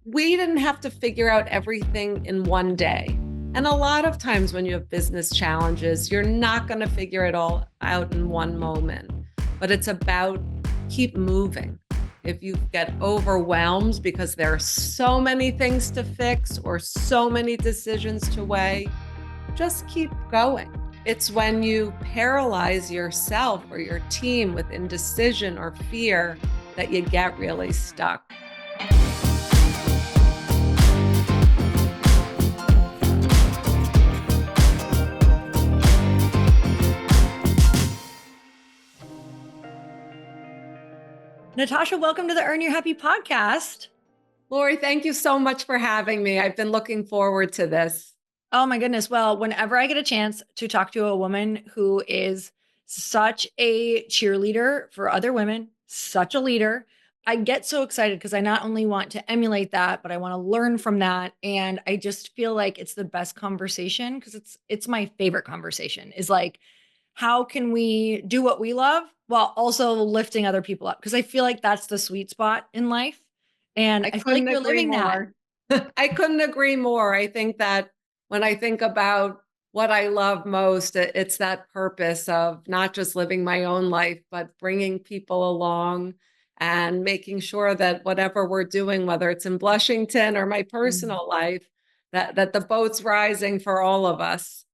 we didn't have to figure out everything in one day. And a lot of times when you have business challenges, you're not going to figure it all out in one moment, but it's about keep moving. If you get overwhelmed because there are so many things to fix or so many decisions to weigh, just keep going. It's when you paralyze yourself or your team with indecision or fear that you get really stuck. Natasha, welcome to the Earn Your Happy podcast. Lori, thank you so much for having me. I've been looking forward to this. Oh my goodness. Well, whenever I get a chance to talk to a woman who is such a cheerleader for other women, such a leader, I get so excited because I not only want to emulate that, but I want to learn from that. And I just feel like it's the best conversation because it's my favorite conversation is like, how can we do what we love while also lifting other people up? Because I feel like that's the sweet spot in life. And I I feel like couldn't you're agree living that. more. I couldn't agree more. I think that when I think about what I love most, it's that purpose of not just living my own life, but bringing people along and making sure that whatever we're doing, whether it's in Blushington or my personal life, that the boat's rising for all of us.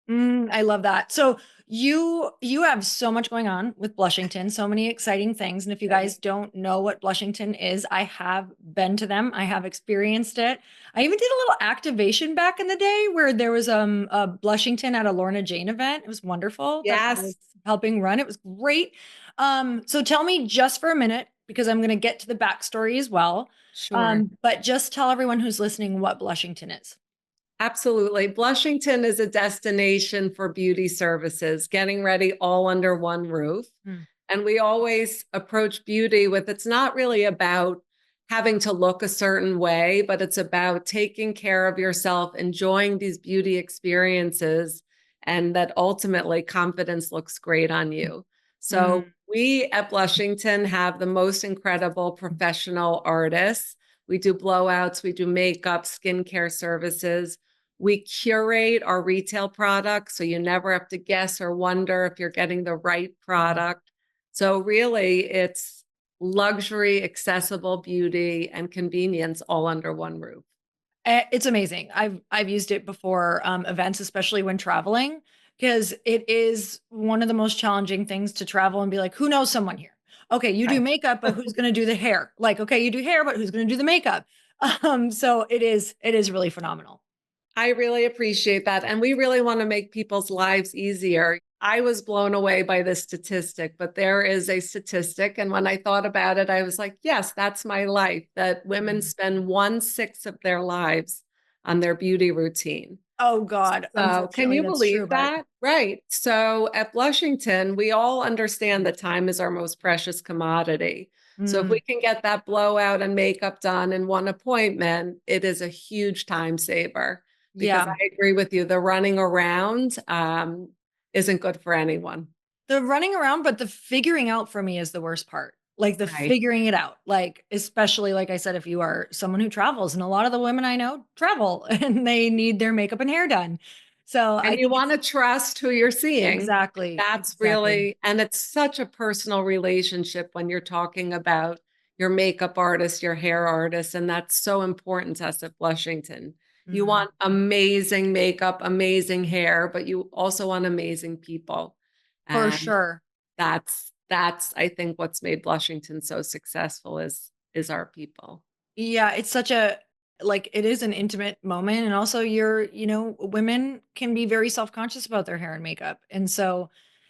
I love that. So you have so much going on with Blushington, so many exciting things. And if you guys don't know what Blushington is, I have been to them. I have experienced it. I even did a little activation back in the day where there was a Blushington at a Lorna Jane event. It was wonderful that I was Yes, helping run. It was great. So tell me just for a minute, because I'm going to get to the backstory as well. sure. But just tell everyone who's listening what Blushington is. Absolutely. Blushington is a destination for beauty services, getting ready all under one roof. Hmm. And we always approach beauty with it's not really about having to look a certain way, but it's about taking care of yourself, enjoying these beauty experiences, and that ultimately confidence looks great on you. So Mm. we at Blushington have the most incredible professional artists. We do blowouts, we do makeup, skincare services. We curate our retail products, so you never have to guess or wonder if you're getting the right product. So really, it's luxury, accessible beauty, and convenience all under one roof. It's amazing. I've used it before events, especially when traveling, because it is one of the most challenging things to travel and be like, who knows someone here? Okay, you do Right. makeup, but who's going to do the hair? Like, okay, you do hair, but who's going to do the makeup? So it is really phenomenal. I really appreciate that. And we really want to make people's lives easier. I was blown away by this statistic, but there is a statistic. And when I thought about it, I was like, yes, that's my life, that women Mhm. spend 1/6 of their lives on their beauty routine. Oh God, So, can unfortunately, you that's true, believe but that? Right. So, at Blushington, we all understand that time is our most precious commodity. So, if we mm, can get that blowout and makeup done in one appointment, it is a huge time saver because yeah. I agree with you. The running around isn't good for anyone. The running around, but the figuring out for me is the worst part. Like the Right. figuring it out. Like, especially like I said, if you are someone who travels, and a lot of the women I know travel and they need their makeup and hair done. So I And you think want it's to trust who you're seeing. exactly, That's exactly. really, and it's such a personal relationship when you're talking about your makeup artist, your hair artist, and that's so important to us at Blushington. You Mhm. want amazing makeup, amazing hair, but you also want amazing people. For And sure. that's I think what's made Blushington so successful is our people. Yeah, it's such a like it is an intimate moment and also women can be very self-conscious about their hair and makeup. And so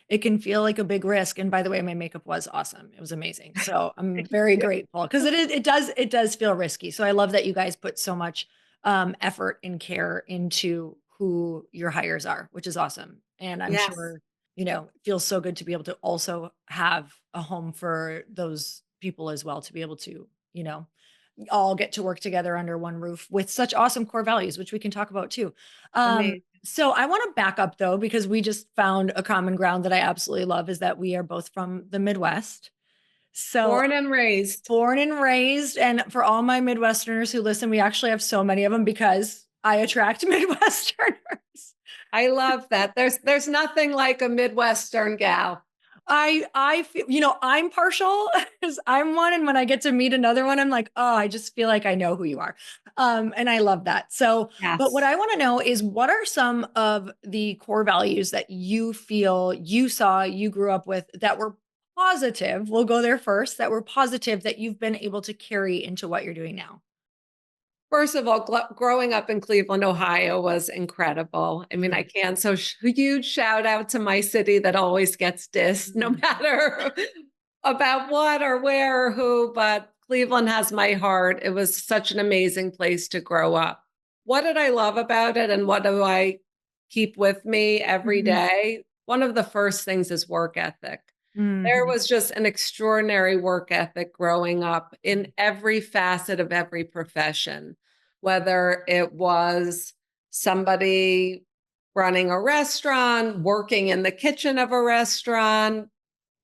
it can feel like a big risk. And by the way, my makeup was awesome. It was amazing. So I'm Thank very you. grateful because it does feel risky. So I love that you guys put so much effort and care into who your hires are, which is awesome. And I'm Yes. sure, it feels so good to be able to also have a home for those people as well to be able to, you know, all get to work together under one roof with such awesome core values, which we can talk about too. Amazing. So I want to back up though, because we just found a common ground that I absolutely love is that we are both from the Midwest. So Born and raised. born and raised. And for all my Midwesterners who listen, we actually have so many of them because I attract Midwesterners. I love that. There's nothing like a Midwestern gal. I feel, I'm partial because I'm one. And when I get to meet another one, I'm like, oh, I just feel like I know who you are. And I love that. So, but what Yes. I want to know is what are some of the core values that you feel you saw, you grew up with that were positive? We'll go there first, that were positive that you've been able to carry into what you're doing now. First of all, growing up in Cleveland, Ohio was incredible. I mean, I can't. So huge shout out to my city that always gets dissed, no matter about what or where or who, but Cleveland has my heart. It was such an amazing place to grow up. What did I love about it and what do I keep with me every Mhm. day? One of the first things is work ethic. There Mhm. was just an extraordinary work ethic growing up in every facet of every profession, whether it was somebody running a restaurant, working in the kitchen of a restaurant,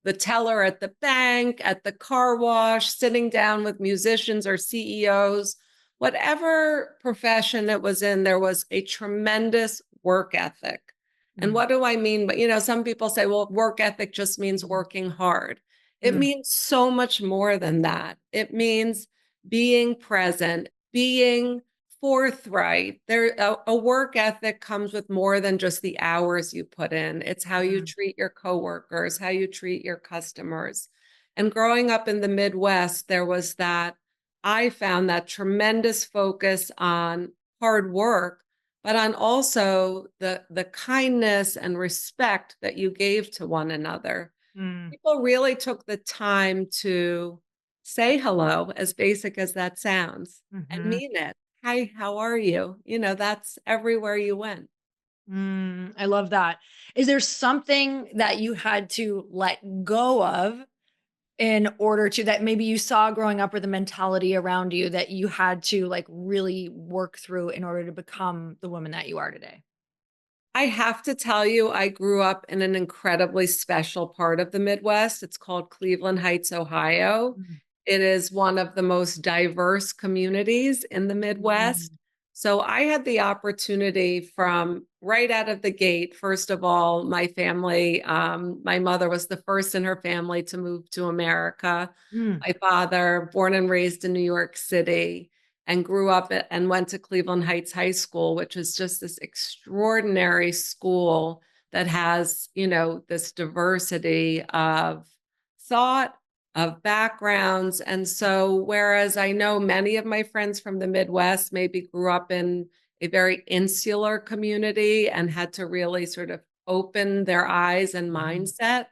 the teller at the bank, at the car wash, sitting down with musicians or CEOs, whatever profession it was in, there was a tremendous work ethic. And Mm. what do I mean? But, some people say, well, work ethic just means working hard. It Mm. means so much more than that. It means being present, being forthright. A work ethic comes with more than just the hours you put in. It's how you Mm. treat your coworkers, how you treat your customers. And growing up in the Midwest, there was that, I found that tremendous focus on hard work, but on also the kindness and respect that you gave to one another. Mm. People really took the time to say hello, as basic as that sounds, and Mhm. mean it. Hi, how are you? That's everywhere you went. I love that. Is there something that you had to let go of in order to that maybe you saw growing up or the mentality around you that you had to like really work through in order to become the woman that you are today? I have to tell you, I grew up in an incredibly special part of the Midwest. It's called Cleveland Heights, Ohio. Mm. It is one of the most diverse communities in the Midwest. Mm. So I had the opportunity from right out of the gate. First of all, my family, my mother was the first in her family to move to America. Mm. My father, born and raised in New York City, and grew up and went to Cleveland Heights High School, which is just this extraordinary school that has, this diversity of thought, of backgrounds. And so, whereas I know many of my friends from the Midwest maybe grew up in a very insular community and had to really sort of open their eyes and Mhm. mindset,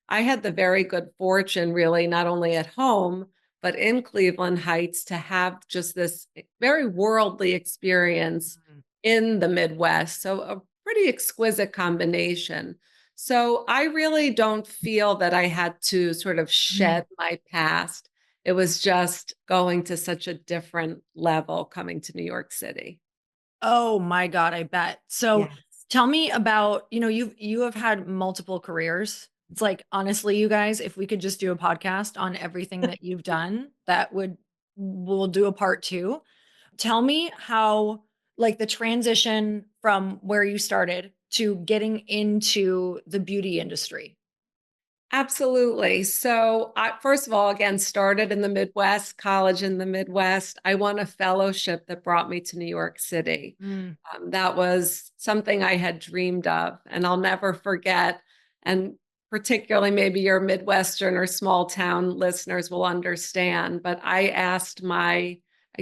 I had the very good fortune, really, not only at home, but in Cleveland Heights to have just this very worldly experience Mm. in the Midwest. So, a pretty exquisite combination. So, I really don't feel that I had to sort of Mm. shed my past. It was just going to such a different level coming to New York City. Oh my God, I bet. So Yes. tell me about, you have had multiple careers. It's like honestly, you guys, if we could just do a podcast on everything that you've done, we'll do a part two. Tell me how like the transition from where you started to getting into the beauty industry. Absolutely. So, first of all, again, started in the Midwest, college in the Midwest. I won a fellowship that brought me to New York City. Mm. That was something I had dreamed of, and I'll never forget. And particularly, maybe your Midwestern or small town listeners will understand. But I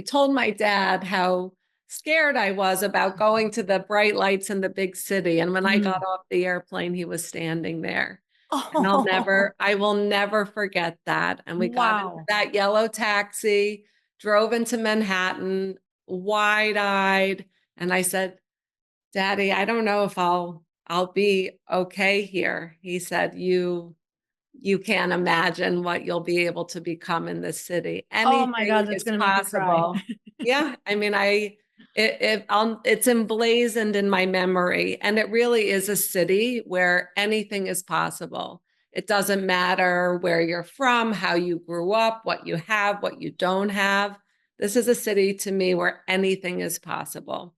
told my dad how scared I was about going to the bright lights in the big city. And when I got Mm. off the airplane, he was standing there. And Oh, I will never forget that. And we got into wow. that yellow taxi, drove into Manhattan, wide-eyed. And I said, Daddy, I don't know if I'll be okay here. He said, you can't imagine what you'll be able to become in this city. Oh my Anything God, that's is gonna make me cry. possible. Yeah, I mean, it's emblazoned in my memory, and it really is a city where anything is possible. It doesn't matter where you're from, how you grew up, what you have, what you don't have. This is a city to me where anything is possible.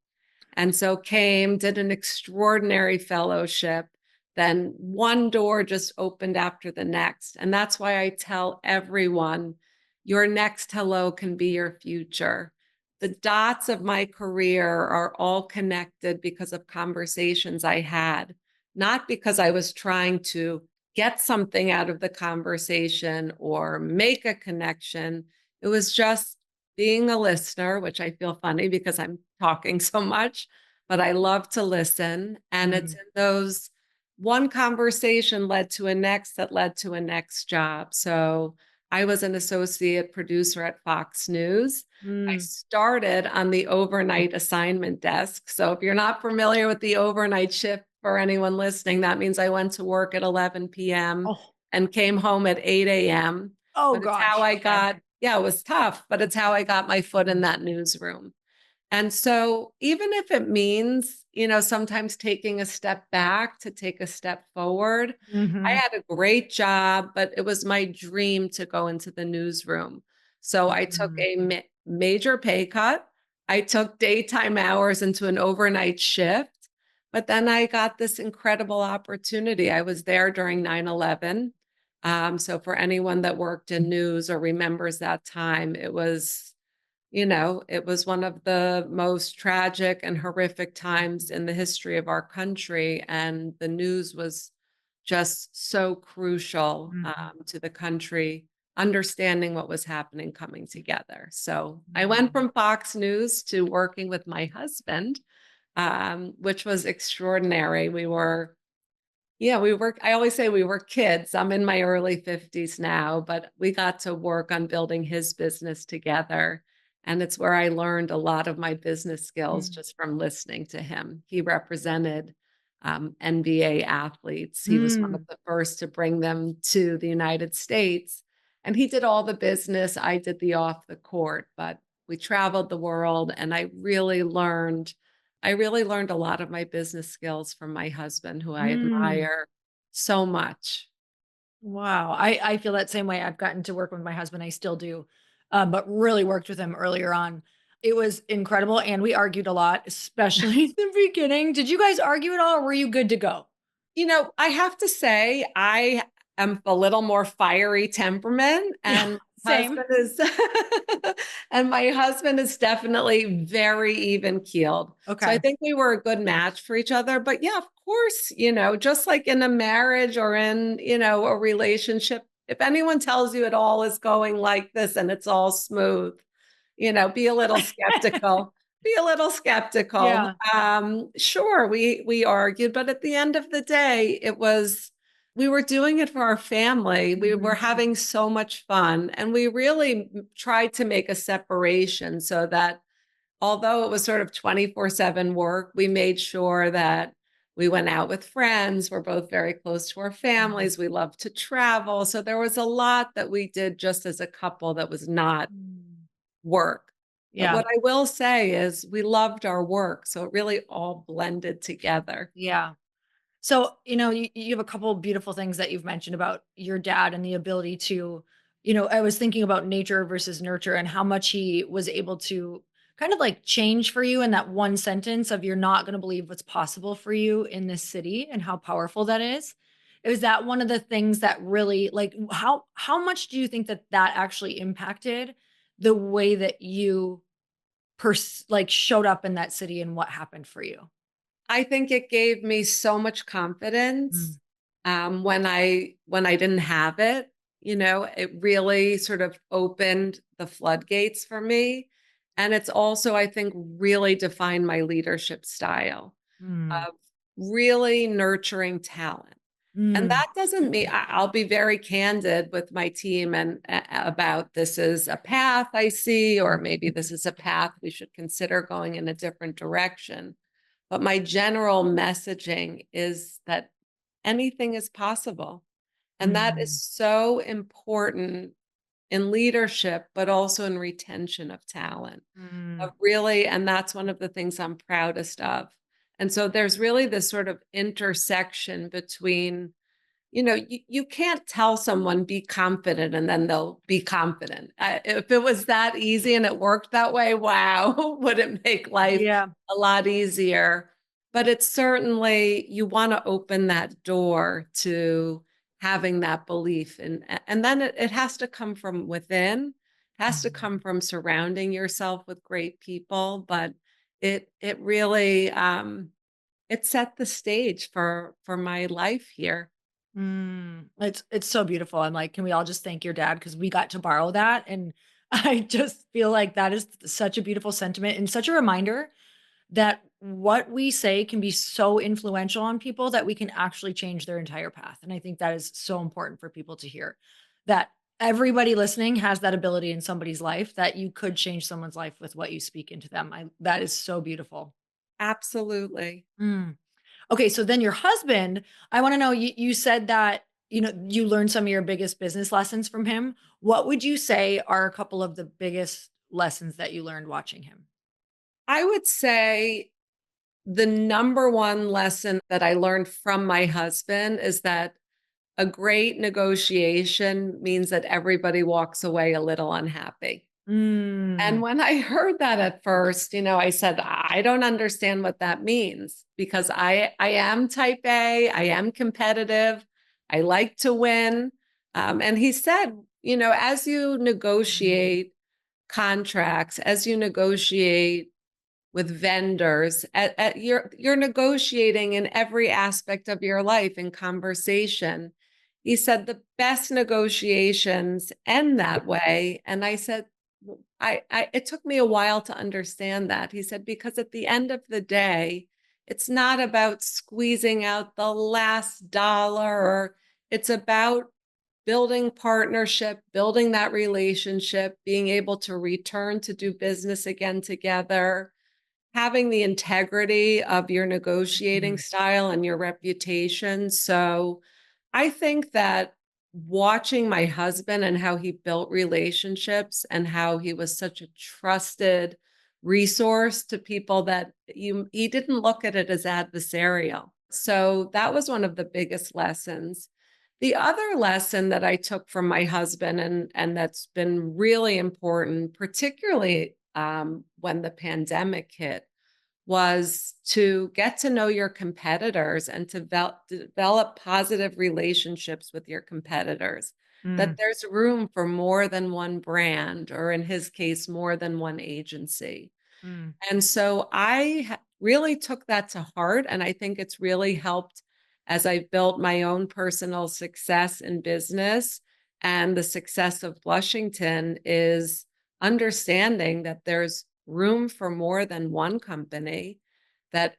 And so came, did an extraordinary fellowship. Then one door just opened after the next. And that's why I tell everyone your next hello can be your future. The dots of my career are all connected because of conversations I had, not because I was trying to get something out of the conversation or make a connection. It was just being a listener, which I feel funny because I'm talking so much, but I love to listen. And it's Mm, in those one conversation led to a next that led to a next job. So I was an associate producer at Fox News. I mm. started on the overnight assignment desk. So if you're not familiar with the overnight shift for anyone listening, that means I went to work at 11 p.m. Oh, and came home at 8 a.m. oh But it's how gosh. I Okay. got, yeah, it was tough, but it's how I got my foot in that newsroom. And so, even if it means, sometimes taking a step back to take a step forward, I Hmm. had a great job, but it was my dream to go into the newsroom. So, I took a major pay cut. I took daytime hours into an overnight shift, but then I got this incredible opportunity. I was there during 9/11. So, for anyone that worked in news or remembers that time, it was one of the most tragic and horrific times in the history of our country. And the news was just so crucial Mhm. to the country understanding what was happening, coming together. So I went Mhm. from Fox News to working with my husband, which was extraordinary. Yeah, I always say we were kids. I'm in my early 50s now, but we got to work on building his business together. And it's where I learned a lot of my business skills Mm. just from listening to him. He represented NBA athletes. He was one of Mm. the first to bring them to the United States. And he did all the business. I did the off the court, but we traveled the world and I really learned a lot of my business skills from my husband, who I Mm. admire so much. Wow. I feel that same way. I've gotten to work with my husband. I still do, but really worked with him earlier on. It was incredible. And we argued a lot, especially in the beginning. Did you guys argue at all or were you good to go? I have to say, I am a little more fiery temperament, Yeah, and same. my husband is definitely very even keeled. So I Okay. think we were a good match for each other. But yeah, of course, just like in a marriage or in, a relationship, if anyone tells you it all is going like this and it's all smooth, be a little skeptical. Be a little skeptical. Yeah. Sure, we argued, but at the end of the day, we were doing it for our family. We were Mhm. having so much fun, and we really tried to make a separation so that although it was sort of 24/7 work, we made sure that we went out with friends. We're both very close to our Mhm. families. We love to travel. So there was a lot that we did just as a couple that was not Mm. work. But Yeah. what I will say is we loved our work, so it really all blended together. Yeah. So, you have a couple of beautiful things that you've mentioned about your dad and the ability to, I was thinking about nature versus nurture and how much he was able to kind of like change for you in that one sentence of you're not going to believe what's possible for you in this city and how powerful that is. Is that one of the things that really like how much do you think that that actually impacted the way that you like showed up in that city and what happened for you? I think it gave me so much confidence, Mm. when I didn't have it. It really sort of opened the floodgates for me, and it's also, I think, really defined my leadership style Mm. of really nurturing talent. And Mm. that doesn't mean I'll be very candid with my team and about this is a path I see, or maybe this is a path we should consider going in a different direction. But my general messaging is that anything is possible. And that is Mhm. so important in leadership, but also in retention of talent. Mm. And that's one of the things I'm proudest of. And so there's really this sort of intersection between you can't tell someone be confident and then they'll be confident. If it was that easy and it worked that way, wow, would it make life Yeah. a lot easier? But it's certainly, you want to open that door to having that belief. And then it has to come from within, has to come from surrounding yourself with great people. But it really, it set the stage for my life here. It's so beautiful. I'm like, can we all just thank your dad? Because we got to borrow that. And I just feel like that is such a beautiful sentiment and such a reminder that what we say can be so influential on people that we can actually change their entire path. And I think that is so important for people to hear that everybody listening has that ability in somebody's life that you could change someone's life with what you speak into them. That is so beautiful. Absolutely. Mm. Okay, so then your husband, I wanna know, you said that, you learned some of your biggest business lessons from him. What would you say are a couple of the biggest lessons that you learned watching him? I would say the number one lesson that I learned from my husband is that a great negotiation means that everybody walks away a little unhappy. And Mm, when I heard that at first, I said, I don't understand what that means because I am type A, I am competitive, I like to win. And he said, as you negotiate contracts, as you negotiate with vendors, you're negotiating in every aspect of your life in conversation. He said the best negotiations end that way. And I said, it took me a while to understand that. He said, because at the end of the day, it's not about squeezing out the last dollar, or it's about building partnership, building that relationship, being able to return to do business again together, having the integrity of your negotiating mhm, style and your reputation. So I think that watching my husband and how he built relationships and how he was such a trusted resource to people, that he didn't look at it as adversarial. So that was one of the biggest lessons. The other lesson that I took from my husband, and that's been really important, particularly when the pandemic hit, was to get to know your competitors and to develop positive relationships with your competitors. That mm, there's room for more than one brand, or in his case, more than one agency. mm, And so really took that to heart. And I think it's really helped as I built my own personal success in business. And the success of Blushington is understanding that there's room for more than one company, that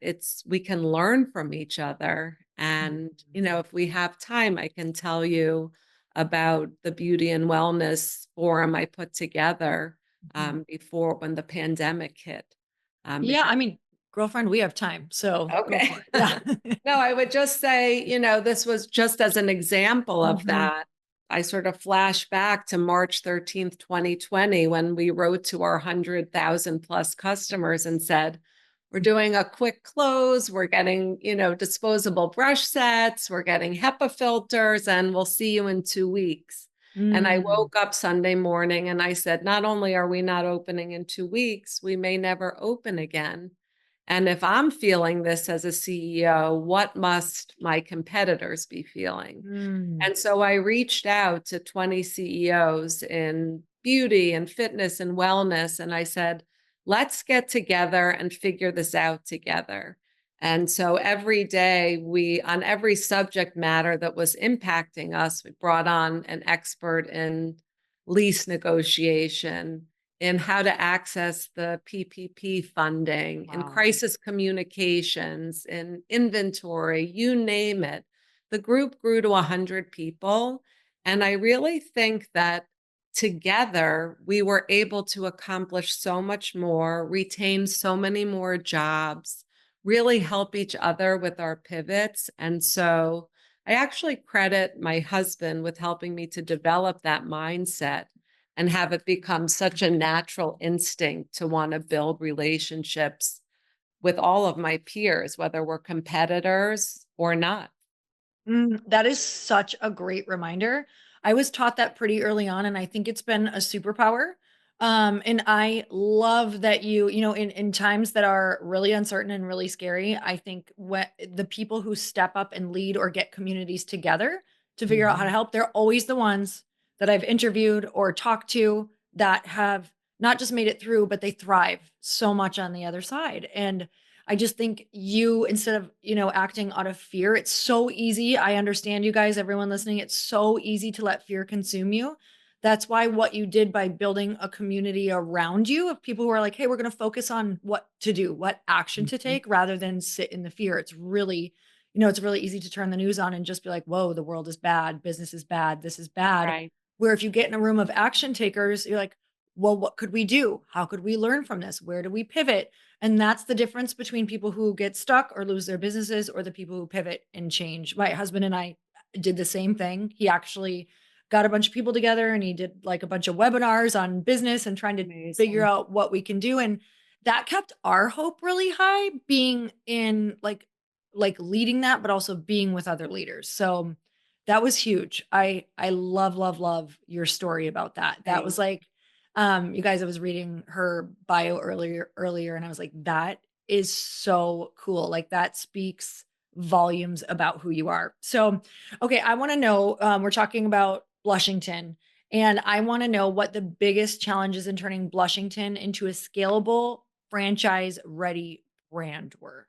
we can learn from each other. mm, And, if we have time, I can tell you about the beauty and wellness forum I put together mhm. before, when the pandemic hit. Yeah, Because I mean, girlfriend, we have time, so go okay. for it. Yeah. No, I would just say, this was just as an example of Mhm, that. I sort of flash back to March 13th, 2020, when we wrote to our 100,000 plus customers and said, we're doing a quick close. We're getting, disposable brush sets. We're getting HEPA filters, and we'll see you in 2 weeks. And I mm, woke up Sunday morning and I said, not only are we not opening in 2 weeks, we may never open again. And if I'm feeling this as a CEO, what must my competitors be feeling? mm, And so I reached out to 20 CEOs in beauty and fitness and wellness. And I said, let's get together and figure this out together. And so every day, on every subject matter that was impacting us, we brought on an expert in lease negotiation, in how to access the PPP funding, in wow. crisis communications, in inventory, you name it. The group grew to 100 people. And I really think that together we were able to accomplish so much more, retain so many more jobs, really help each other with our pivots. And so I actually credit my husband with helping me to develop that mindset and have it become such a natural instinct to want to build relationships with all of my peers, whether we're competitors or not. That is such a great reminder. I was taught that pretty early on, and I think it's been a superpower. And I love that in times that are really uncertain and really scary, I think what the people who step up and lead or get communities together to figure out how to Mhm. help, they're always the ones that I've interviewed or talked to that have not just made it through, but they thrive so much on the other side. And I just think instead of, acting out of fear, it's so easy. I understand you guys, everyone listening, it's so easy to let fear consume you. That's why what you did by building a community around you of people who are like, hey, we're going to focus on what to do, what action to Mhm. take rather than sit in the fear. It's really easy to turn the news on and just be like, whoa, the world is bad, business is bad, this is bad. Right. Where if you get in a room of action takers, you're like, well, what could we do? How could we learn from this? Where do we pivot? And that's the difference between people who get stuck or lose their businesses or the people who pivot and change. My husband and I did the same thing. He actually got a bunch of people together and he did like a bunch of webinars on business and trying to figure Amazing. out what we can do. And that kept our hope really high, being in like leading that, but also being with other leaders. So that was huge. I love, love, love your story about that. That Thank was like you guys, I was reading her bio earlier, and I was like, that is so cool. Like that speaks volumes about who you are. So, okay, I want to know, we're talking about Blushington, and I want to know what the biggest challenges in turning Blushington into a scalable franchise ready brand were.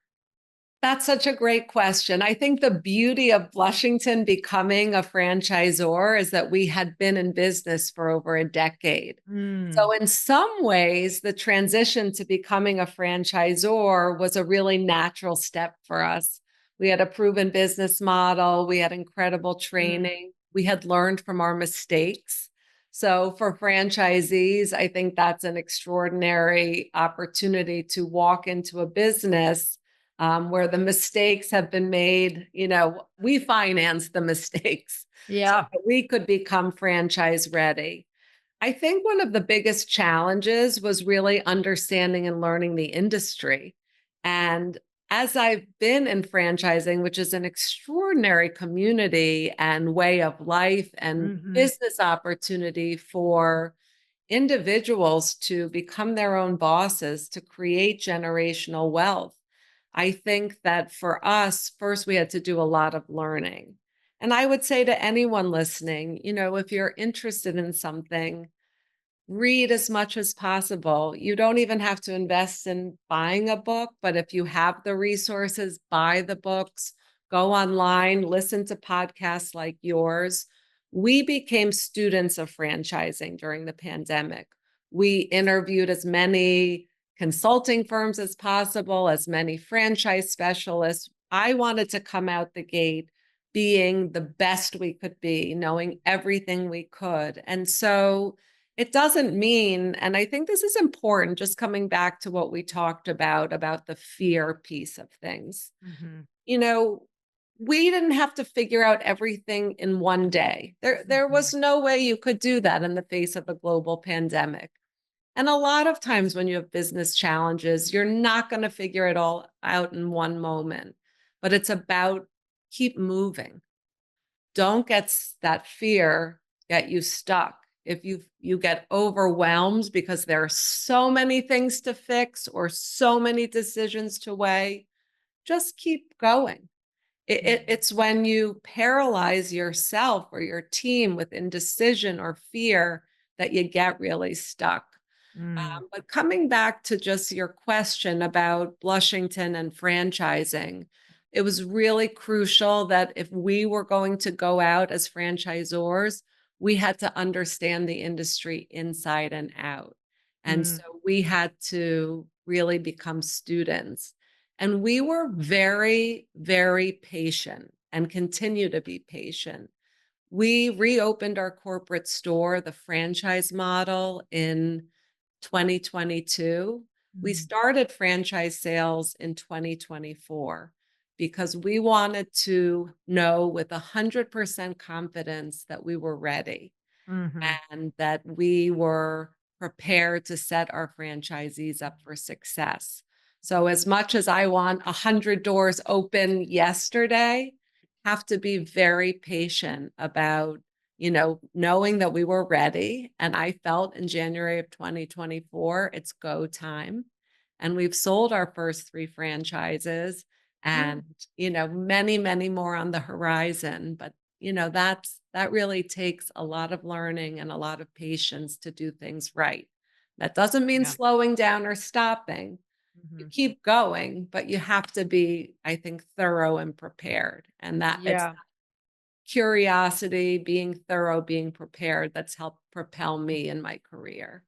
That's such a great question. I think the beauty of Blushington becoming a franchisor is that we had been in business for over a decade. Mm, So, in some ways, the transition to becoming a franchisor was a really natural step for us. We had a proven business model, we had incredible mm, training, we had learned from our mistakes. So, for franchisees, I think that's an extraordinary opportunity to walk into a business where the mistakes have been made. We finance the mistakes so yeah. that we could become franchise ready. I think one of the biggest challenges was really understanding and learning the industry. And as I've been in franchising, which is an extraordinary community and way of life and Hmm. business opportunity for individuals to become their own bosses, to create generational wealth. I think that for us, first, we had to do a lot of learning. And I would say to anyone listening, if you're interested in something, read as much as possible. You don't even have to invest in buying a book, but if you have the resources, buy the books, go online, listen to podcasts like yours. We became students of franchising during the pandemic. We interviewed as many consulting firms as possible, as many franchise specialists. I wanted to come out the gate being the best we could be, knowing everything we could. And so, it doesn't mean, and I think this is important, just coming back to what we talked about the fear piece of things. Hmm. You know, we didn't have to figure out everything in one day. There Hmm. was no way you could do that in the face of a global pandemic. And a lot of times when you have business challenges, you're not going to figure it all out in one moment, but it's about keep moving. Don't get that fear get you stuck. If you get overwhelmed because there are so many things to fix or so many decisions to weigh, just keep going. It's when you paralyze yourself or your team with indecision or fear that you get really stuck. Mm, But coming back to just your question about Blushington and franchising, it was really crucial that if we were going to go out as franchisors, we had to understand the industry inside and out. And mm, so we had to really become students. And we were very, very patient and continue to be patient. We reopened our corporate store, the franchise model, in 2022. We mm, started franchise sales in 2024 because we wanted to know with 100% confidence that we were ready mhm, and that we were prepared to set our franchisees up for success. So, as much as I want 100 doors open yesterday, have to be very patient about, knowing that we were ready. And I felt in January of 2024, it's go time. And we've sold our first 3 franchises Mm. and, many, many more on the horizon. But, that really takes a lot of learning and a lot of patience to do things right. That doesn't mean Yeah. slowing down or stopping. You Mhm. keep going, but you have to be, I think, thorough and prepared. And that it's Yeah. curiosity, being thorough, being prepared that's helped propel me in my career.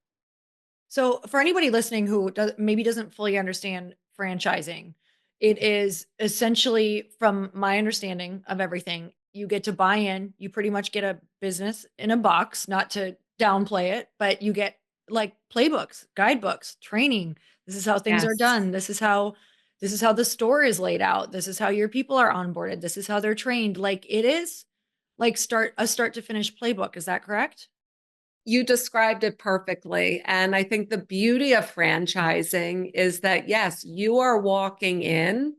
So, for anybody listening who maybe doesn't fully understand franchising, it is essentially, from my understanding of everything, you get to buy in. You pretty much get a business in a box, not to downplay it, but you get like playbooks, guidebooks, training. This is how things are Yes. done. This is how the store is laid out. This is how your people are onboarded. This is how they're trained. Like it is like start to finish playbook. Is that correct? You described it perfectly. And I think the beauty of franchising is that, yes, you are walking in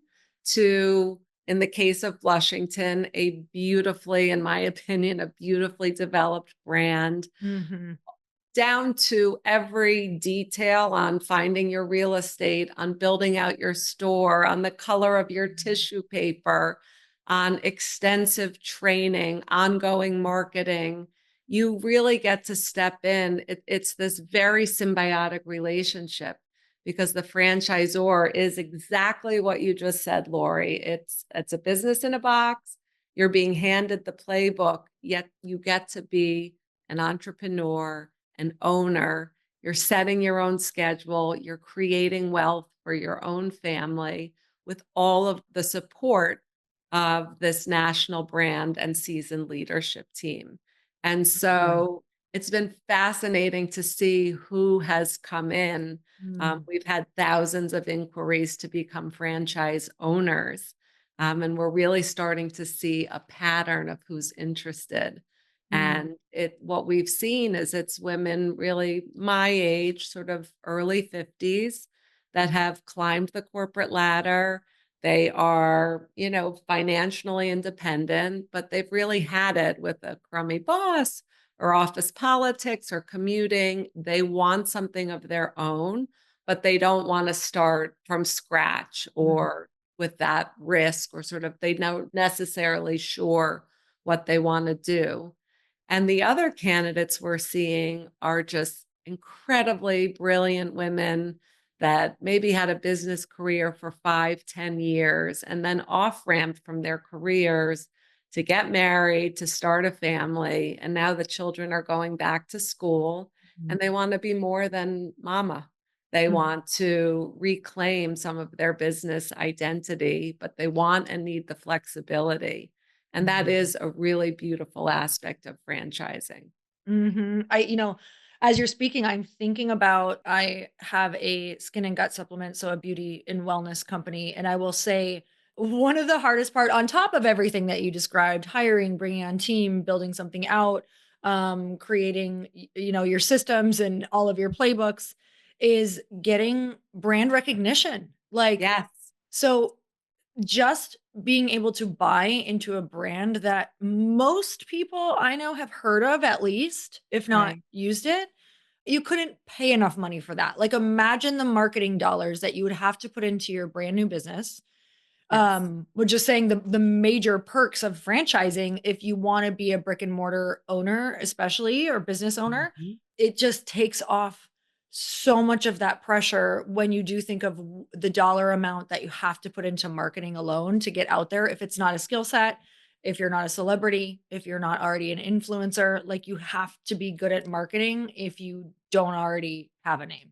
to, in the case of Blushington, a beautifully, in my opinion, a beautifully developed brand Mhm. down to every detail on finding your real estate, on building out your store, on the color of your tissue paper, on extensive training, ongoing marketing. You really get to step in. It's this very symbiotic relationship because the franchisor is exactly what you just said, Lori. It's a business in a box. You're being handed the playbook, yet you get to be an entrepreneur, an owner, you're setting your own schedule, you're creating wealth for your own family with all of the support of this national brand and seasoned leadership team. And Mhm. so it's been fascinating to see who has come in. Mm. We've had thousands of inquiries to become franchise owners. And we're really starting to see a pattern of who's interested. Mm. And what we've seen is it's women really my age, sort of early 50s, that have climbed the corporate ladder. They are, financially independent, but they've really had it with a crummy boss or office politics or commuting. They want something of their own, but they don't want to start from scratch Mhm. or with that risk or sort of they know necessarily sure what they want to do. And the other candidates we're seeing are just incredibly brilliant women that maybe had a business career for 5, 10 years and then off ramped from their careers to get married, to start a family. And now the children are going back to school and Mhm. they want to be more than mama. They Mhm. want to reclaim some of their business identity, but they want and need the flexibility. And that Mhm. is a really beautiful aspect of franchising. Mhm. As you're speaking, I'm thinking about I have a skin and gut supplement, so a beauty and wellness company, and I will say one of the hardest part on top of everything that you described, hiring, bringing on team, building something out, creating, your systems and all of your playbooks is getting brand recognition. Like, Yes, so just being able to buy into a brand that most people I know have heard of at least, if not right. used it, you couldn't pay enough money for that. Like imagine the marketing dollars that you would have to put into your brand new business. Yes. We're just saying the major perks of franchising if you wanna be a brick and mortar owner, especially, or business owner, Mhm. it just takes off so much of that pressure when you do think of the dollar amount that you have to put into marketing alone to get out there. If it's not a skill set, if you're not a celebrity, if you're not already an influencer, like you have to be good at marketing if you don't already have a name.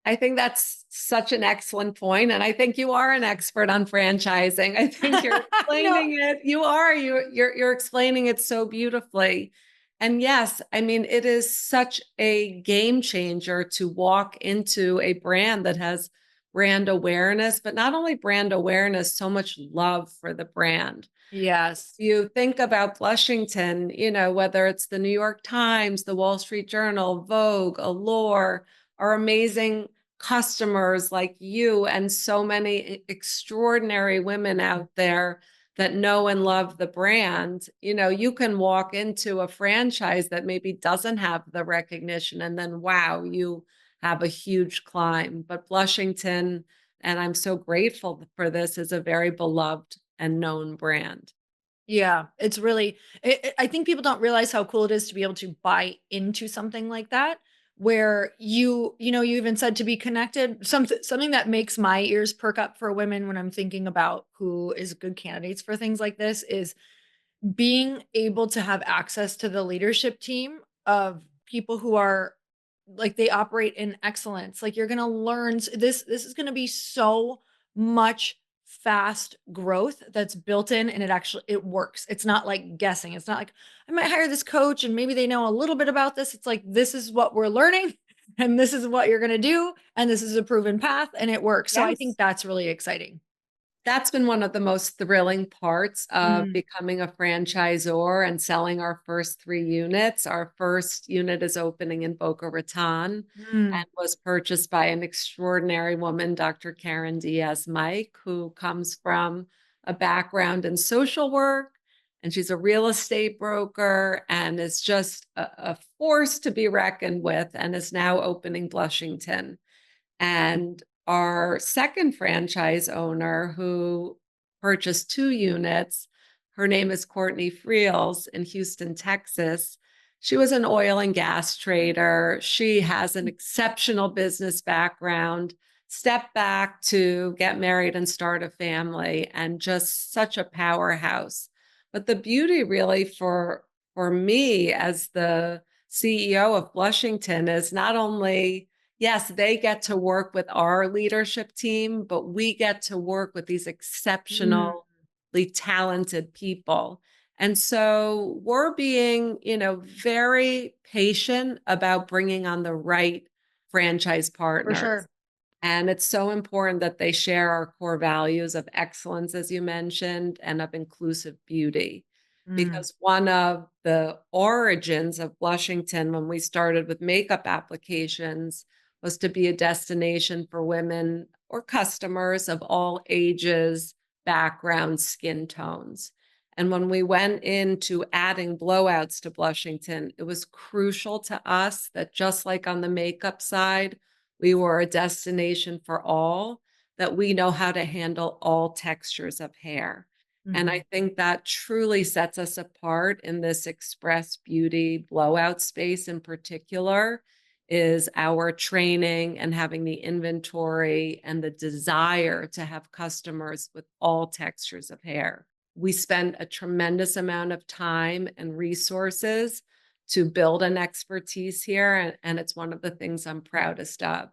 I think that's such an excellent point, and I think you are an expert on franchising. I think you're No. explaining it. You are. You're explaining it so beautifully. And yes, I mean, it is such a game changer to walk into a brand that has brand awareness, but not only brand awareness, so much love for the brand. Yes. You think about Blushington, whether it's the New York Times, the Wall Street Journal, Vogue, Allure, our amazing customers like you and so many extraordinary women out there that know and love the brand, you can walk into a franchise that maybe doesn't have the recognition, and then wow, you have a huge climb. But Blushington, and I'm so grateful for this, is a very beloved and known brand. Yeah, it's really I think people don't realize how cool it is to be able to buy into something like that, where you even said to be connected. Something that makes my ears perk up for women when I'm thinking about who is good candidates for things like this is being able to have access to the leadership team of people who are like they operate in excellence. Like you're going to learn this is going to be so much fast growth that's built in, and it works. It's not like guessing. It's not like I might hire this coach and maybe they know a little bit about this. It's like this is what we're learning and this is what you're going to do and this is a proven path and it works. So I think Yes. that's really exciting. That's been one of the most thrilling parts of Mm, becoming a franchisor and selling our first 3 units. Our first unit is opening in Boca Raton mm, and was purchased by an extraordinary woman, Dr. Karen Diaz Mike, who comes from a background in social work. And she's a real estate broker and is just a force to be reckoned with, and is now opening Blushington. And our second franchise owner, who purchased 2 units, her name is Courtney Friels in Houston, Texas. She was an oil and gas trader. She has an exceptional business background, stepped back to get married and start a family, and just such a powerhouse. But the beauty really for me as the CEO of Blushington is not only, yes, they get to work with our leadership team, but we get to work with these mm, exceptionally talented people. And so we're being, very patient about bringing on the right franchise for partners. sure. And it's so important that they share our core values of excellence, as you mentioned, and of inclusive beauty. Mm, Because one of the origins of Blushington, when we started with makeup applications, was to be a destination for women or customers of all ages, backgrounds, skin tones. And when we went into adding blowouts to Blushington, it was crucial to us that just like on the makeup side, we were a destination for all, that we know how to handle all textures of hair. And I mhm. think that truly sets us apart in this express beauty blowout space in particular, is our training and having the inventory and the desire to have customers with all textures of hair. We spend a tremendous amount of time and resources to build an expertise here, and it's one of the things I'm proudest of.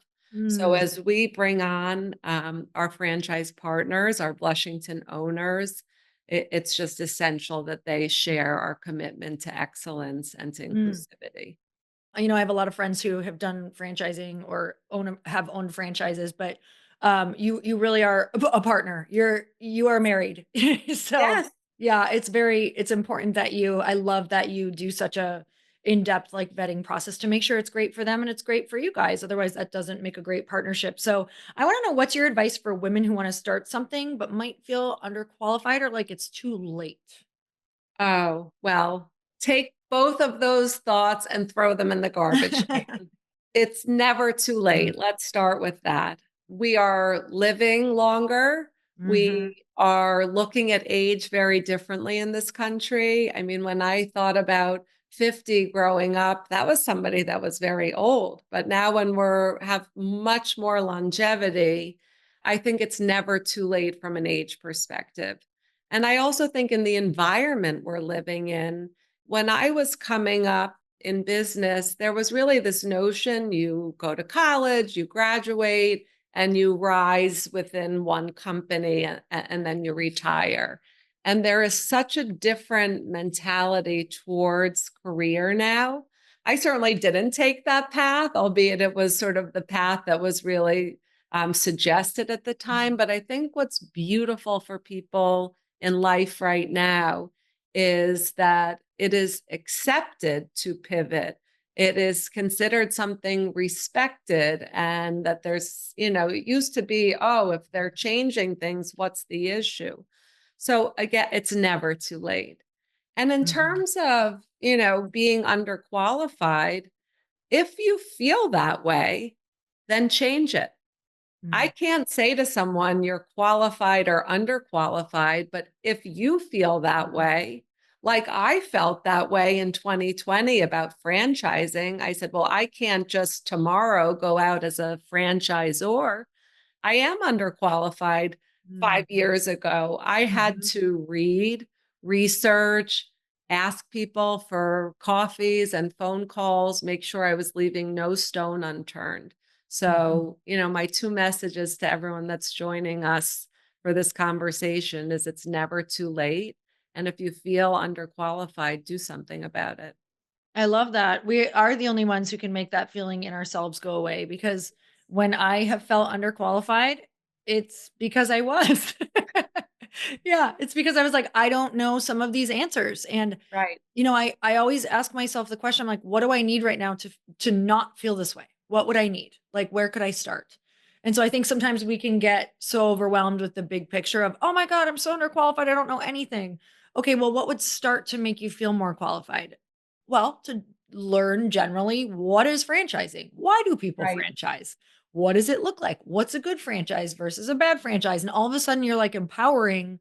So Mm, as we bring on our franchise partners, our Blushington owners, it's just essential that they share our commitment to excellence and to mm. inclusivity. I have a lot of friends who have done franchising or have owned franchises, but you really are a partner. You are married. So, Yes. yeah, it's important that I love that you do such a in-depth like vetting process to make sure it's great for them and it's great for you guys. Otherwise, that doesn't make a great partnership. So, I want to know what's your advice for women who want to start something but might feel underqualified or like it's too late. Oh, well, take both of those thoughts and throw them in the garbage can. It's never too Mm, late. Let's start with that. We are living longer. mhm, We are looking at age very differently in this country. I mean, when I thought about 50 growing up, that was somebody that was very old. But now when we're have much more longevity, I think it's never too late from an age perspective. And I also think in the environment we're living in, when I was coming up in business, there was really this notion: you go to college, you graduate, and you rise within one company, and then you retire. And there is such a different mentality towards career now. I certainly didn't take that path, albeit it was sort of the path that was really suggested at the time. But I think what's beautiful for people in life right now is that it is accepted to pivot. It is considered something respected, and that there's, it used to be, oh, if they're changing things, what's the issue? So again, it's never too late. And in Mhm. terms of, being underqualified, if you feel that way, then change it. I Mhm. can't say to someone you're qualified or underqualified, but if you feel that way, like I felt that way in 2020 about franchising, I said, well, I can't just tomorrow go out as a franchisor. I am underqualified. 5 years ago, I had Mhm. to read, research, ask people for coffees and phone calls, make sure I was leaving no stone unturned. Mhm. So, my two messages to everyone that's joining us for this conversation is it's never too late. And if you feel underqualified, do something about it. I love that. We are the only ones who can make that feeling in ourselves go away because when I have felt underqualified, it's because I was. Yeah, it's because I was like, I don't know some of these answers. And Right. I always ask myself the question, I'm like, what do I need right now to not feel this way? What would I need? Like, where could I start? And so I think sometimes we can get so overwhelmed with the big picture of, oh my God, I'm so underqualified. I don't know anything. Okay, well, what would start to make you feel more qualified? Well, to learn generally what is franchising? Why do people Right. franchise? What does it look like? What's a good franchise versus a bad franchise? And all of a sudden you're like empowering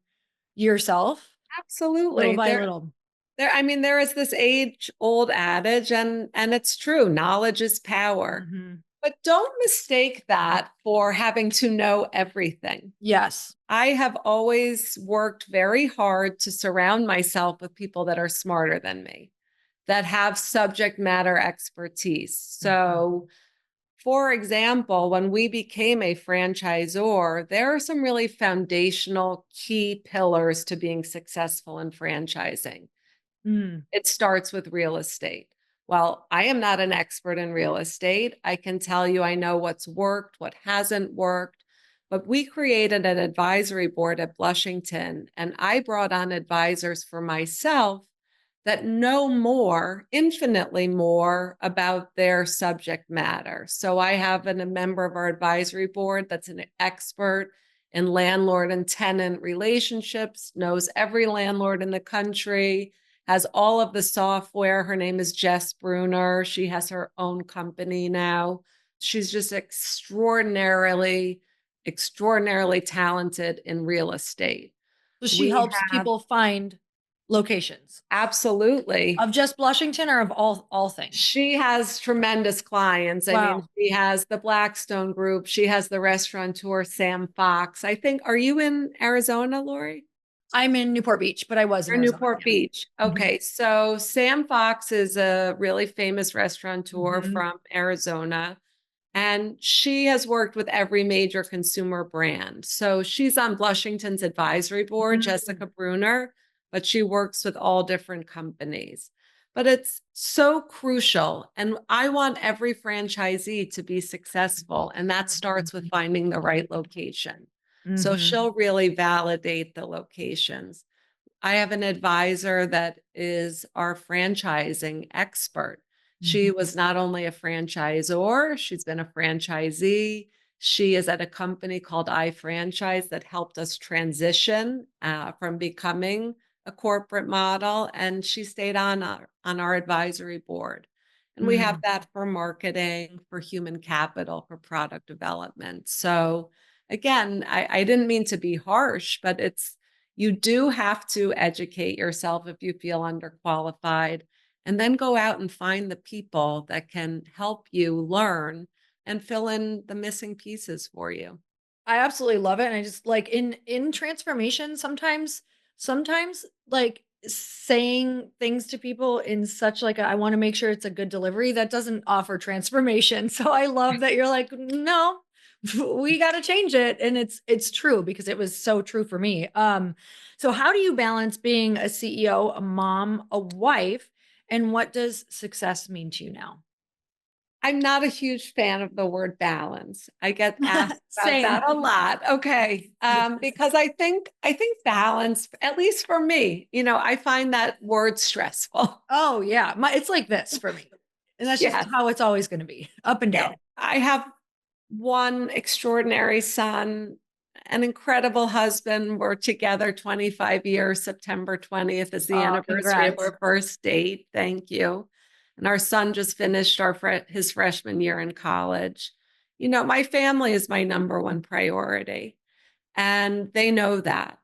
yourself little Absolutely. by There, little. I mean, there is this age-old adage, and it's true, knowledge is power. Mhm. But don't mistake that for having to know everything. Yes. I have always worked very hard to surround myself with people that are smarter than me, that have subject matter expertise. Mhm. So, for example, when we became a franchisor, there are some really foundational key pillars to being successful in franchising. Mm. It starts with real estate. Well, I am not an expert in real estate. I can tell you I know what's worked, what hasn't worked. But we created an advisory board at Blushington, and I brought on advisors for myself that know more, infinitely more about their subject matter. So I have a member of our advisory board that's an expert in landlord and tenant relationships, knows every landlord in the country, has all of the software. Her name is Jess Bruner. She has her own company now. She's just extraordinarily talented in real estate. So she We helps have people find locations absolutely. of just Blushington or of all things? She has tremendous clients. I mean, Wow. she has the Blackstone Group. She has the restaurateur Sam Fox. I think, are you in Arizona, Lori? I'm in Newport Beach, but I was in Or Arizona. Newport Yeah. Beach. Mhm. Okay, so Sam Fox is a really famous restaurateur Mhm. from Arizona, and she has worked with every major consumer brand. So she's on Blushington's advisory board, Mm. Jessica Bruner, but she works with all different companies. But it's so crucial. And I want every franchisee to be successful. And that starts with Mhm. finding the right location. So Mhm. she'll really validate the locations. I have an advisor that is our franchising expert. She Mhm. was not only a franchisor, she's been a franchisee. She is at a company called iFranchise that helped us transition from becoming a corporate model, and she stayed on our advisory board. And we have Mm. that for marketing, for human capital, for product development. So again, I didn't mean to be harsh, but you do have to educate yourself if you feel underqualified, and then go out and find the people that can help you learn and fill in the missing pieces for you. I absolutely love it, and I just like in transformation sometimes like saying things to people in such like I want to make sure it's a good delivery that doesn't offer transformation. So I love that you're like, no, we got to change it, and it's true because it was so true for me. So how do you balance being a CEO, a mom, a wife, and what does success mean to you now? I'm not a huge fan of the word balance. I get asked about Same. that a lot. Okay. Because I think balance, at least for me, I find that word stressful. Oh, yeah. It's like this for me, and that's just Yes. how it's always gonna be, up and down. I have one extraordinary son an incredible husband. We're together 25 years. September 20th is the Oh, anniversary of congrats. our first date. Thank you. And our son just finished his freshman year in college. My family is my number one priority, and they know that.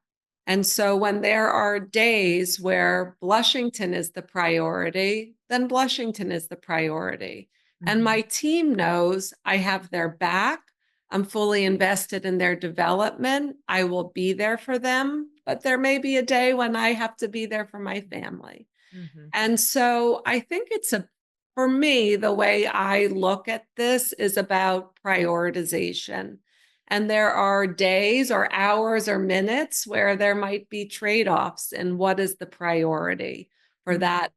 And so when there are days where Blushington is the priority, then Blushington is the priority. And my team knows I have their back. I'm fully invested in their development. I will be there for them, but there may be a day when I have to be there for my family. Mhm. And so I think for me, the way I look at this is about prioritization. And there are days or hours or minutes where there might be trade-offs in what is the priority for that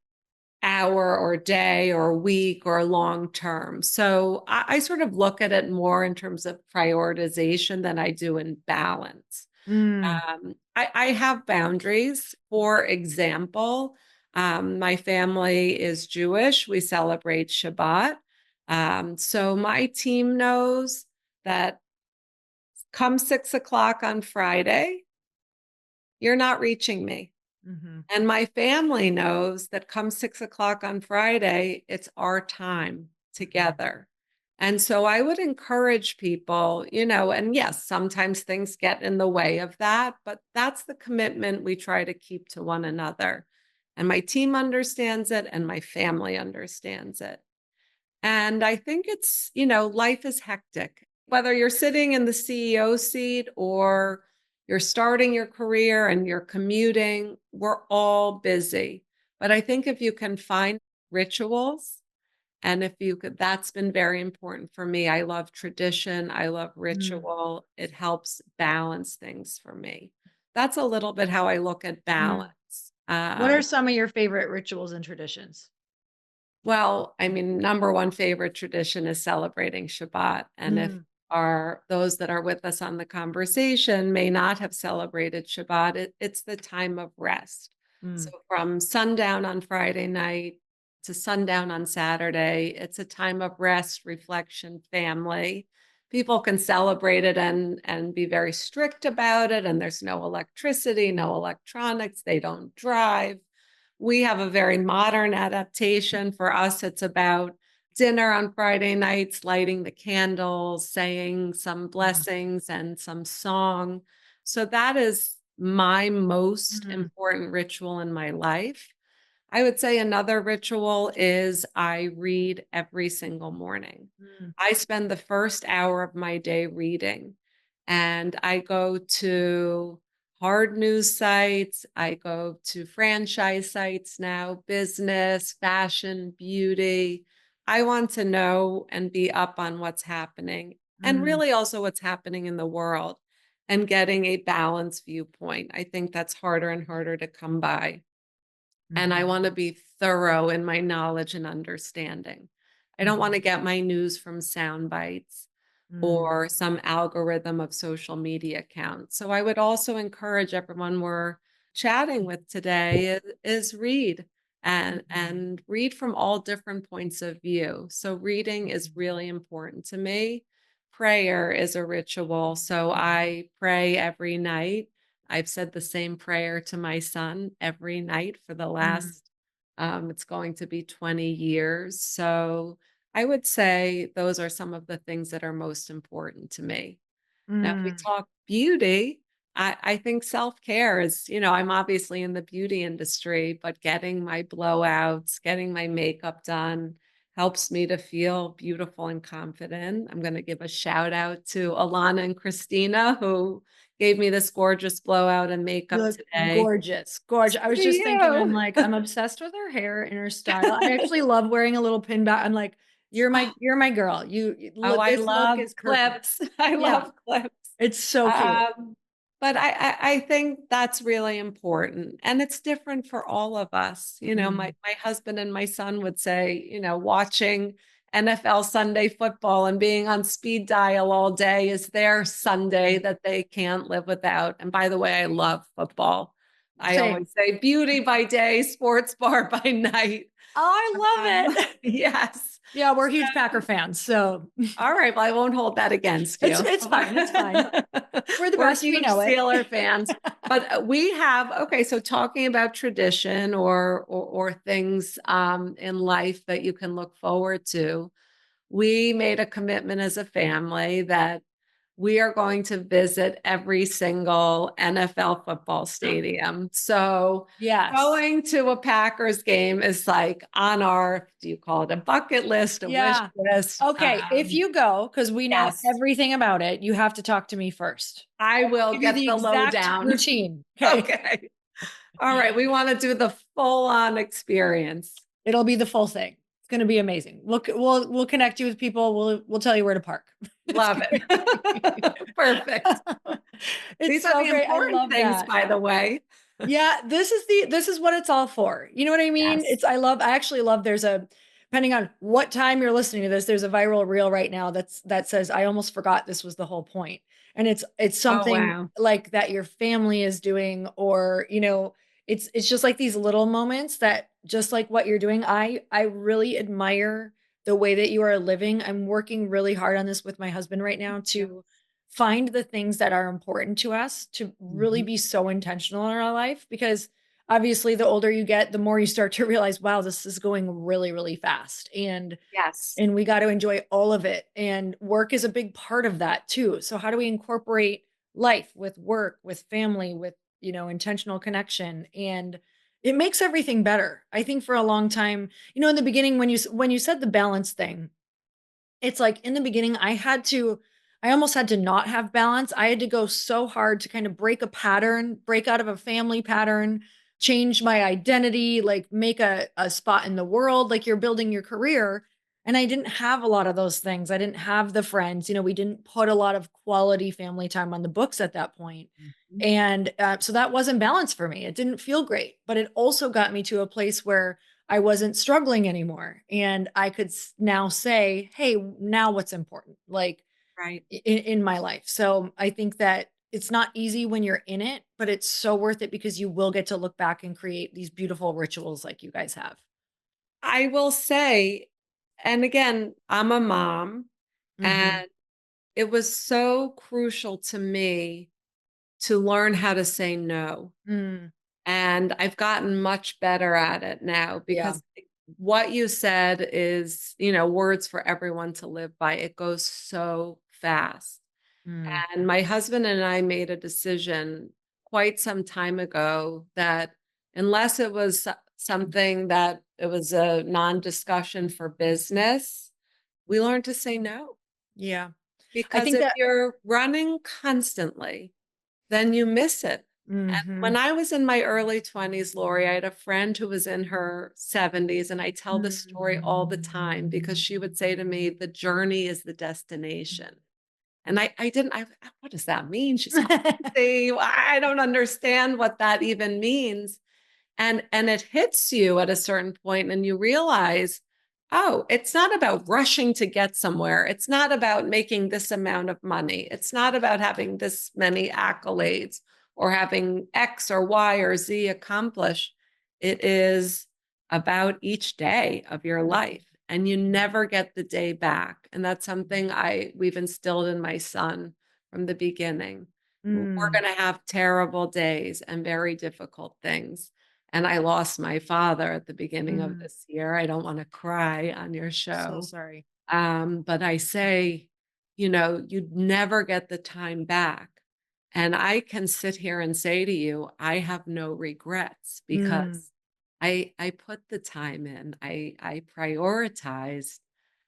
hour or day or week or long term. So I sort of look at it more in terms of prioritization than I do in balance. Mm. I have boundaries. For example, my family is Jewish. We celebrate Shabbat. So my team knows that come 6 o'clock on Friday, you're not reaching me. Mhm. And my family knows that come 6 o'clock on Friday, it's our time together. And so I would encourage people, and yes, sometimes things get in the way of that, but that's the commitment we try to keep to one another. And my team understands it, and my family understands it. And I think life is hectic. Whether you're sitting in the CEO seat or you're starting your career and you're commuting, we're all busy. But I think if you can find rituals, and if you could, that's been very important for me. I love tradition, I love Mm. ritual. It helps balance things for me. That's a little bit how I look at balance. Mm. What are Um, some of your favorite rituals and traditions? Well, I mean, number one favorite tradition is celebrating Shabbat. And if Mm. those that are with us on the conversation may not have celebrated Shabbat, it's the time of rest. So Mm. from sundown on Friday night to sundown on Saturday, it's a time of rest, reflection, family. People can celebrate it and be very strict about it. And there's no electricity, no electronics, they don't drive. We have a very modern adaptation. For us, it's about dinner on Friday nights, lighting the candles, saying some Mhm. blessings and some song. So that is my most Mm. important ritual in my life. I would say another ritual is I read every single morning. Mm. I spend the first hour of my day reading, and I go to hard news sites. I go to franchise sites now, business, fashion, beauty. I want to know and be up on what's happening, and Mm. really also what's happening in the world, and getting a balanced viewpoint. I think that's harder and harder to come by. And I Mhm. want to be thorough in my knowledge and understanding. I don't want Mhm. to get my news from sound bites Mm. or some algorithm of social media accounts. So I would also encourage everyone we're chatting with today is read and read from all different points of view. So reading is really important to me. Prayer is a ritual. So I pray every night. I've said the same prayer to my son every night for the Mm. last it's going to be 20 years. So I would say those are some of the things that are most important to me. Now, if we Mm. talk beauty, I think self-care is, I'm obviously in the beauty industry, but getting my blowouts, getting my makeup done helps me to feel beautiful and confident. I'm going to give a shout out to Alana and Christina who gave me this gorgeous blowout and You makeup look today. gorgeous, gorgeous. I So was do just thinking, I'm you. like, I'm obsessed with her hair and her style. I actually love wearing a little pin back. I'm like, you're my girl. Oh, I This look love is perfect. clips. I Yeah, love clips. it's so cute. Um, but I think that's really important. And it's different for all of us. Mm. My husband and my son would say, watching NFL Sunday football and being on speed dial all day is their Sunday that they can't live without. And by the way, I love football. I Same. always say beauty by day, sports bar by night. Oh, I love it. Yes. Yeah, we're So, huge Packer fans, so all right. Well, I won't hold that against you. it's fine. It's fine. We're the We're best. We huge know it. Steeler fans, but we have, okay. So talking about tradition or things in life that you can look forward to, we made a commitment as a family that we are going to visit every single NFL football stadium. So Yes. going to a Packers game is like on our, do you call it a bucket list, a wish Yeah. list? Okay, if you go, because we know Yes, everything about it, you have to talk to me first. I will Give you get the the exact lowdown. routine. Okay. Okay. All right. We want to do the full on experience. It'll be the full thing. It's going to be amazing. We'll connect you with people. We'll tell you where to park. It's Love great. it. Perfect. It's These are so the great. I important love things, that. by the way. Yeah, this is what it's all for. You know what I mean? Yes. I actually love there's a depending on what time you're listening to this, there's a viral reel right now that says I almost forgot this was the whole point. And it's Oh, something wow. like that your family is doing or, it's just like these little moments that just like what you're doing. I really admire the way that you are living. I'm working really hard on this with my husband right now Yeah. to find the things that are important to us to really Mhm. be so intentional in our life because obviously the older you get the more you start to realize wow this is going really really fast Yes. and we got to enjoy all of it and work is a big part of that too so how do we incorporate life with work with family with intentional connection and it makes everything better I think for a long time in the beginning when you said the balance thing it's like in the beginning, I almost had to not have balance. I had to go so hard to kind of break a pattern, break out of a family pattern, change my identity, like make a spot in the world, like you're building your career. And I didn't have a lot of those things. I didn't have the friends. We didn't put a lot of quality family time on the books at that point. Mhm. And so that wasn't balance for me. It didn't feel great, but it also got me to a place where I wasn't struggling anymore. And I could now say, hey, now what's important? Like Right. in my life. So I think that it's not easy when you're in it, but it's so worth it because you will get to look back and create these beautiful rituals like you guys have. I will say, and again, I'm a mom, Mhm. and it was so crucial to me to learn how to say no. Mm. And I've gotten much better at it now Yeah. because what you said is, words for everyone to live by. It goes so fast. Mm. And my husband and I made a decision quite some time ago that unless it was something that it was a non-discussion for business, we learned to say no. Yeah. I Because think if that you're running constantly, then you miss it. And when Mhm. I was in my early 20s, Lori, I had a friend who was in her 70s, and I tell this story all the time because she would say to me, the journey is the destination. And I didn't, what does that mean? She's crazy. I don't understand what that even means. And it hits you at a certain point and you realize, oh, it's not about rushing to get somewhere. It's not about making this amount of money. It's not about having this many accolades or having X or Y or Z accomplish. It is about each day of your life and you never get the day back. And that's something we've instilled in my son from the beginning. We're Mm. going to have terrible days and very difficult things, and I lost my father at the beginning of Mm. this year. I don't want to cry on your So show. sorry. But I say, you'd never get the time back. And I can sit here and say to you, I have no regrets Mm. because I put the time in. I prioritized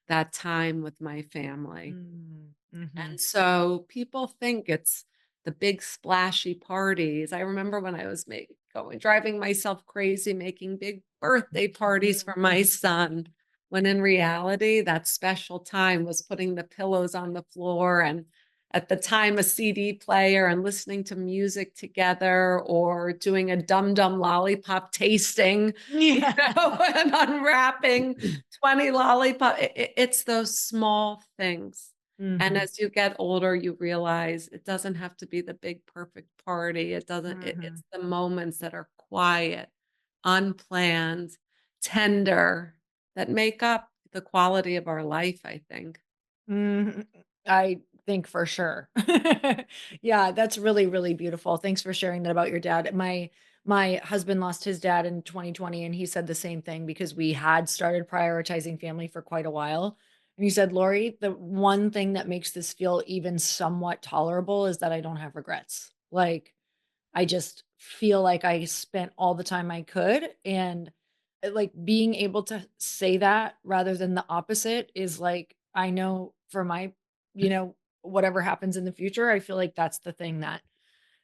that time with my family. Mm. Mhm. And so people think it's the big splashy parties. I remember when I was driving myself crazy, making big birthday parties for my son, when in reality, that special time was putting the pillows on the floor and at the time a CD player and listening to music together or doing a dum dum lollipop tasting, Yeah. and unwrapping 20 lollipop. It's those small things, and Mhm. as you get older, you realize it doesn't have to be the big perfect party. It doesn't, it's Mhm. the moments that are quiet, unplanned, tender, that make up the quality of our life, I think. Mhm. I think for sure. Yeah, that's really, really beautiful. Thanks for sharing that about your dad. My husband lost his dad in 2020 and he said the same thing because we had started prioritizing family for quite a while. And he said, "Lori, the one thing that makes this feel even somewhat tolerable is that I don't have regrets. Like I just feel like I spent all the time I could and like being able to say that rather than the opposite is like I know for my, whatever happens in the future, I feel like that's the thing that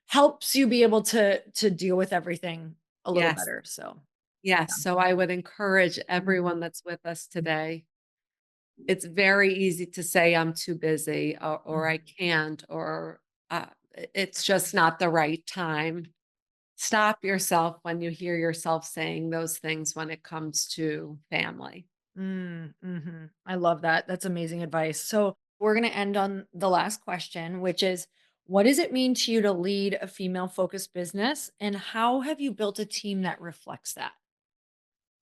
helps you be able to deal with everything a little Yes. better. So, Yes. yeah. So I would encourage Mhm. everyone that's with us today. It's very easy to say I'm too busy or I Mhm. can't or it's just not the right time. Stop yourself when you hear yourself saying those things when it comes to family. Mhm. I love that. That's amazing advice. So, we're going to end on the last question, which is what does it mean to you to lead a female focused business and how have you built a team that reflects that?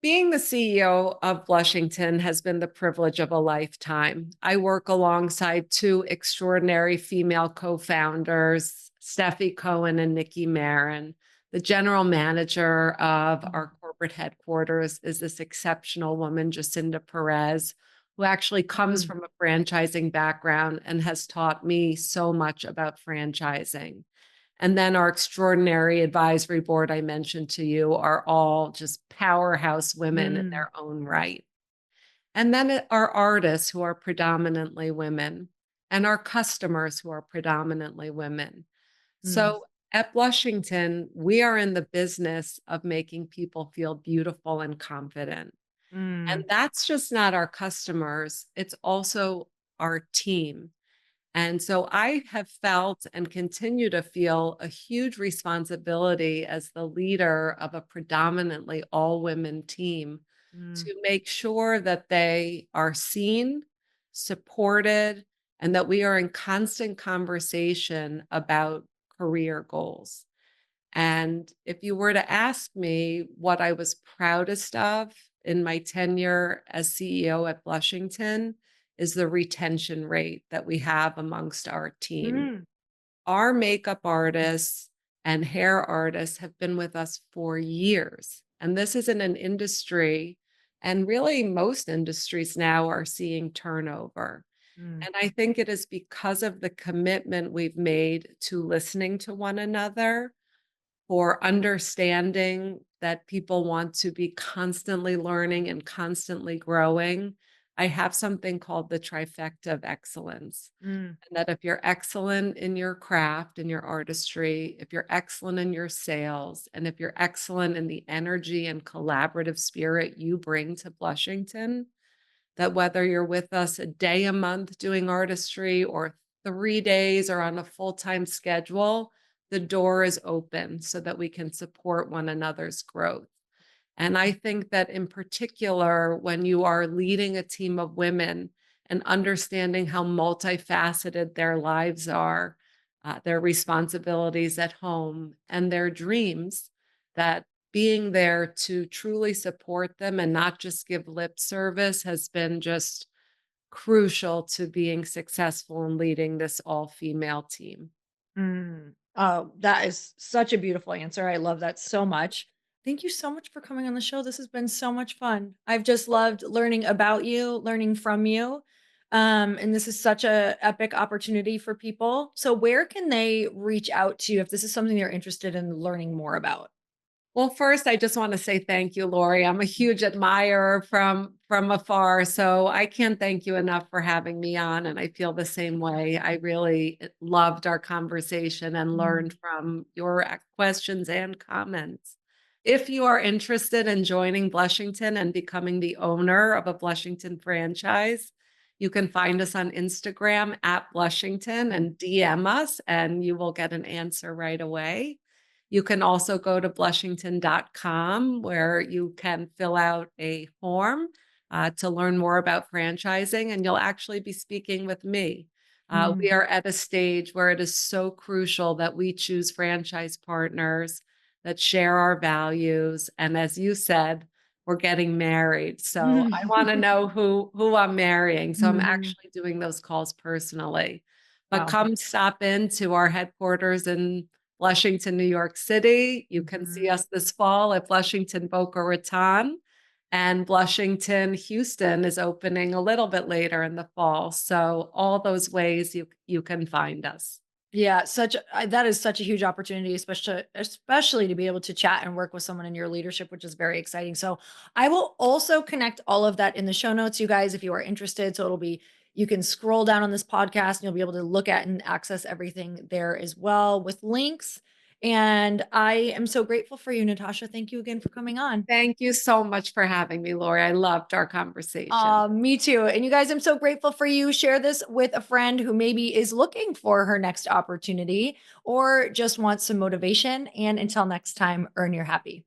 Being the CEO of Blushington has been the privilege of a lifetime. I work alongside two extraordinary female co founders, Steffi Cohen and Nikki Marin. The general manager of Mhm. our corporate headquarters is this exceptional woman, Jacinda Perez, who actually comes Mm, from a franchising background and has taught me so much about franchising. And then our extraordinary advisory board I mentioned to you are all just powerhouse women in mm, their own right. And then our artists who are predominantly women and our customers who are predominantly women. mm, So at Blushington, we are in the business of making people feel beautiful and confident. And mm, that's just not our customers, it's also our team. And so I have felt and continue to feel a huge responsibility as the leader of a predominantly all women team mm, to make sure that they are seen, supported, and that we are in constant conversation about career goals. And if you were to ask me what I was proudest of in my tenure as CEO at Blushington, is the retention rate that we have amongst our team. mm, Our makeup artists and hair artists have been with us for years. And this is in an industry, and really most industries now are seeing turnover. mm, And I think it is because of the commitment we've made to listening to one another, for understanding that people want to be constantly learning and constantly growing. I have something called the trifecta of excellence. mm, And that if you're excellent in your craft, in your artistry, if you're excellent in your sales, and if you're excellent in the energy and collaborative spirit you bring to Blushington, that whether you're with us a day a month doing artistry or 3 days or on a full-time schedule, the door is open so that we can support one another's growth. And I think that in particular, when you are leading a team of women and understanding how multifaceted their lives are, their responsibilities at home, and their dreams, that being there to truly support them and not just give lip service has been just crucial to being successful in leading this all female team. mm. Oh, that is such a beautiful answer. I love that so much. Thank you so much for coming on the show. This has been so much fun. I've just loved learning about you, learning from you. And this is such a epic opportunity for people. So where can they reach out to you if this is something they're interested in learning more about? Well, first, I just want to say thank you, Lori. I'm a huge admirer from afar, so I can't thank you enough for having me on, and I feel the same way. I really loved our conversation and Mm, learned from your questions and comments. If you are interested in joining Blushington and becoming the owner of a Blushington franchise, you can find us on Instagram at Blushington and DM us, and you will get an answer right away. You can also go to blushington.com where you can fill out a form to learn more about franchising, and you'll actually be speaking with me. We mm, are at a stage where it is so crucial that we choose franchise partners that share our values. And as you said, we're getting married. So I want to know who I'm marrying. So I'm Mhm. actually doing those calls personally. But Wow. come stop in to our headquarters in Blushington, New York City. You can see Mhm. us this fall at Blushington Boca Raton. And Blushington, Houston is opening a little bit later in the fall. So all those ways you can find us. Yeah, that is such a huge opportunity, especially to be able to chat and work with someone in your leadership, which is very exciting. So I will also connect all of that in the show notes, you guys, if you are interested. So it'll be you can scroll down on this podcast and you'll be able to look at and access everything there as well with links. And I am so grateful for you, Natasha. Thank you again for coming on. Thank you so much for having me, Lori. I loved our conversation. Me too. And you guys, I'm so grateful for you. Share this with a friend who maybe is looking for her next opportunity or just wants some motivation. And until next time, earn your happy.